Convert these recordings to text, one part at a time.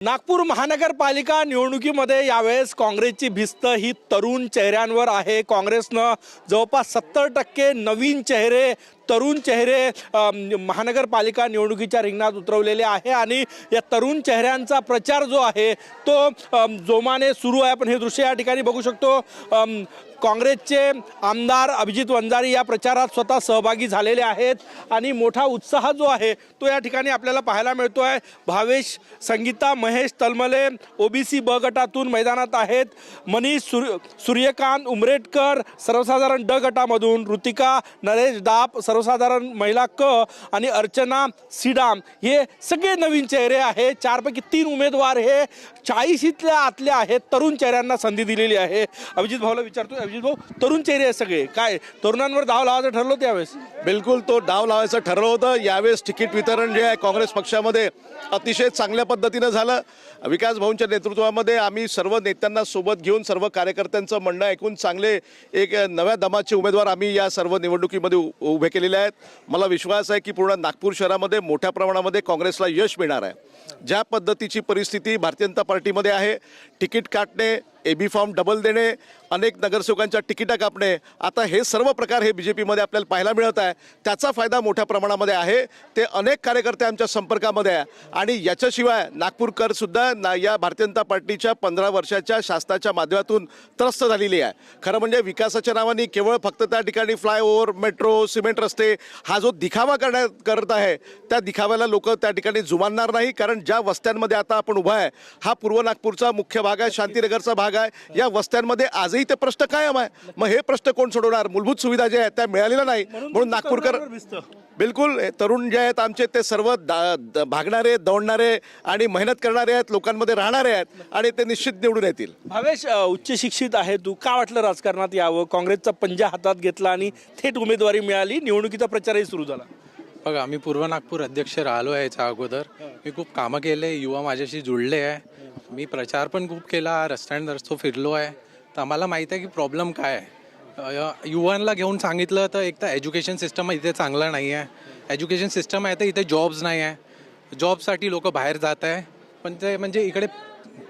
नागपूर महानगरपालिका निवडणुकीमध्ये यावेळेस काँग्रेसची भिस्त ही तरुण चेहऱ्यांवर आहे। काँग्रेसनं जवळपास 70% नवीन चेहरे तरुण चेहरे महानगरपालिका निवडणुकीच्या रिंगणात उतरवलेले आहे आणि या तरुण चेहऱ्यांचा प्रचार जो आहे तो जोमाने सुरू आहे। आपण हे दृश्य या ठिकाणी बघू शकतो। काँग्रेसचे आमदार अभिजित वंजारी या प्रचारात स्वतः सहभागी झालेले आहेत आणि मोठा उत्साह जो आहे तो या ठिकाणी आपल्याला पाहायला मिळतो आहे। भावेश संगीता महेश तलमले ओबीसी ब गटातून मैदानात आहेत। मनीष सूर्यकांत उमरेटकर सर्वसाधारण ड गटामधून, ऋतिका नरेश दाप सर्वसाधारण महिला क आणि अर्चना सीडाम हे सगळे नवीन चेहरे आहे। 4 पैकी 3 उमेदवार हे 40च्या आतले आहेत। तरुण चेहऱ्यांना संधी दिलेली आहे। अभिजित भाऊला विचारतो, अभिजित भाऊ, तरुण चेहरे आहे सगळे, काय तरुणांवर डाव लावायचं ठरलं होतं यावेळेस? बिलकुल, तो डाव लावायचं ठरलं होतं। यावेळेस तिकीट वितरण जे आहे काँग्रेस पक्षामध्ये अतिशय चांगल्या पद्धतीनं झालं। विकास भाऊंच्या नेतृत्वामध्ये आम्ही सर्व नेत्यांना सोबत घेऊन सर्व कार्यकर्त्यांचं म्हणणं ऐकून चांगले एक नव्या दमाचे उमेदवार आम्ही या सर्व निवडणुकीमध्ये उभे केलेले आहेत। मला विश्वास आहे की पूर्ण नागपूर शहरामध्ये मोठ्या प्रमाणामध्ये काँग्रेसला यश मिळणार आहे। ज्या पद्धतीची परिस्थिती भारतीय जनता पार्टीमध्ये आहे, तिकीट काटणे, एबी फॉर्म डबल देणे, अनेक नगरसेवकांच्या तिकिटा कापणे, आता हे सर्व प्रकार हे बीजेपीमध्ये आपल्याला पाहायला मिळत आहे। त्याचा फायदा मोठ्या प्रमाणामध्ये आहे। ते अनेक कार्यकर्ते आमच्या संपर्कामध्ये आहे आणि याच्याशिवाय नागपूरकर सुद्धा या भारतीय जनता पार्टीच्या 15 वर्षाच्या शासनाच्या माध्यमातून त्रस्त झालेली आहे। खरं म्हणजे विकासाच्या नावाने केवळ फक्त त्या ठिकाणी फ्लायओव्हर, मेट्रो, सिमेंट रस्ते हा जो दिखावा करत आहे त्या दिखाव्याला लोक त्या ठिकाणी जुमानणार नाही। कारण ज्या वस्त्यांमध्ये आता आपण उभा आहे हा पूर्व नागपूरचा मुख्य भाग आहे, शांतीनगरचा भाग आहे। या वस्त्यांमध्ये आजही ते प्रश्न कायम आहे। मग हे प्रश्न कोण सोडवणार? मूलभूत सुविधा ज्या आहेत त्या मिळालेल्या नाही म्हणून नागपूरकर बिलकुल तरुण जे आहेत आमचे ते सर्व भागणारे, दौडणारे आणि मेहनत करणारे आहेत, लोकांमध्ये राहणारे आहेत आणि ते निश्चित निवडून येतील। भावेश, उच्च शिक्षित आहे तू, का वाटलं राजकारणात यावं? काँग्रेसचा पंजा हातात घेतला आणि थेट उमेदवारी मिळाली, निवडणुकीचा प्रचारही सुरू झाला। बघा, मी पूर्व नागपूर अध्यक्ष राहिलो आहे याच्या अगोदर। मी खूप कामं केले, युवा माझ्याशी जुळले आहे। मी प्रचार पण खूप केला, रस्त्याने रस्तो फिरलो आहे। तर आम्हाला माहीत आहे की प्रॉब्लेम काय आहे। युवांना घेऊन सांगितलं तर एक तर एज्युकेशन सिस्टम इथे चांगला नाही आहे। एज्युकेशन सिस्टम आहे तर इथे जॉब्स नाही आहे। जॉबसाठी लोक बाहेर जात आहे पण ते म्हणजे इकडे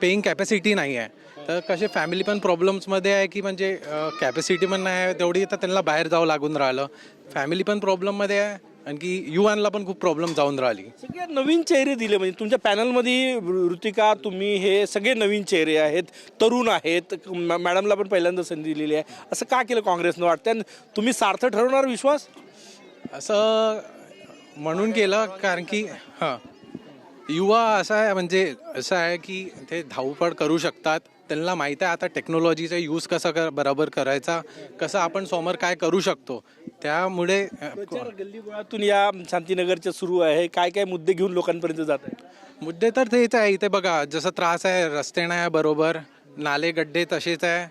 पेईंग कॅपॅसिटी नाही आहे। तर कसे फॅमिली पण प्रॉब्लेम्समध्ये आहे की म्हणजे कॅपॅसिटी पण नाही आहे तेवढी, तर त्यांना बाहेर जावं लागून राहिलं। फॅमिली पण प्रॉब्लेममध्ये आहे आणखी युवांना पण खूप प्रॉब्लेम जाऊन राहिली। सगळे नवीन चेहरे दिले, म्हणजे तुमच्या पॅनलमध्ये ऋतिका, तुम्ही हे सगळे नवीन चेहरे आहेत, तरुण आहेत, मॅडमला पण पहिल्यांदा संधी दिलेली आहे। असं का केलं काँग्रेसनं? वाटतं तुम्ही सार्थ ठरवणार विश्वास? असं म्हणून केलं कारण की युवा असा आहे, म्हणजे असं आहे की ते धावपळ करू शकतात। त्यांना माहीत आहे आता टेक्नॉलॉजीचा यूज कसा बरोबर करायचा, कसं आपण समोर काय करू शकतो। त्यामुळे गल्लीबोळातून या शांतीनगरच्या सुरू आहे, काय काय मुद्दे घेऊन लोकांपर्यंत जात आहे? मुद्दे तर तेच आहे। इथे बघा जसं त्रास आहे, रस्ते नाही बरोबर, नाले गड्डे तसेच आहे।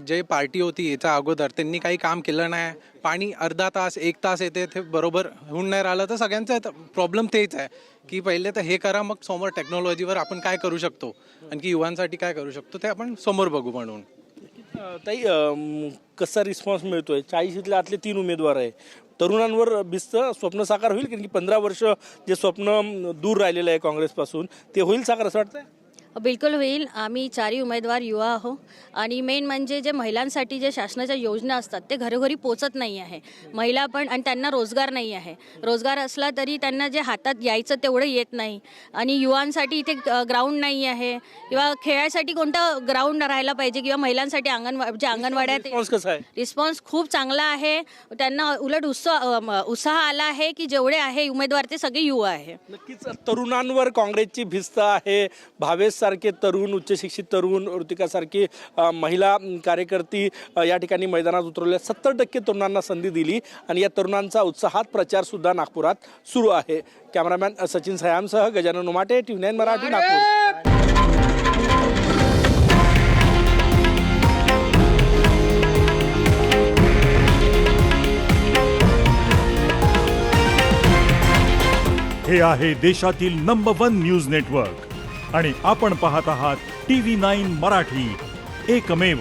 जे पार्टी होती याच्या अगोदर त्यांनी काही काम केलं नाही। पाणी अर्धा तास 1 तास येते, ते बरोबर होऊन नाही राहिलं। तर सगळ्यांचा प्रॉब्लेम तेच आहे की पहिले तर हे करा, मग समोर टेक्नॉलॉजीवर आपण काय करू शकतो आणखी युवांसाठी काय करू शकतो ते आपण समोर बघू म्हणून। ताई, कसा रिस्पॉन्स मिळतोय? 40च्या आतले 3 उमेदवार आहे। तरुणांवर भिस्त स्वप्न साकार होईल की 15 वर्ष जे स्वप्न दूर राहिलेलं आहे काँग्रेसपासून ते होईल साकार असं वाटतंय? बिलकुल होईल। आम्ही 4ही उमेदवार युवा आहो आणि मेन म्हणजे जे महिलांसाठी जे शासनाच्या योजना असतात ते घरोघरी पोचत नाही आहे। महिला पण, आणि त्यांना रोजगार नाही आहे। रोजगार असला तरी त्यांना जे हातात यायचं तेवढं येत नाही आणि युवांसाठी इथे ग्राउंड नाही आहे किंवा खेळासाठी कोणतं ग्राउंड राहायला पाहिजे किंवा महिलांसाठी अंगणवाड्यात कसं आहे? रिस्पॉन्स खूप चांगला आहे। त्यांना उलट उत्साह आला आहे की जेवढे आहे उमेदवार ते सगळे युवा आहे। नक्कीच तरुणांवर काँग्रेसची भिस्त आहे। भावेश सारखे तरुण, उच्च शिक्षित तरुण, ऋतिकासारखी महिला कार्यकर्ती या ठिकाणी मैदानात उतरवल्या। 70% तरुणांना संधी दिली आणि या तरुणांचा उत्साहात प्रचार सुद्धा नागपुरात सुरू आहे। कॅमेरामॅन सचिन सयामसह गजानन उमाटे, TV9 मराठी, नागपूर। हे आहे देशातील नंबर 1 न्यूज नेटवर्क आणि आपण पाहत आहात TV9 मराठी, एकमेव।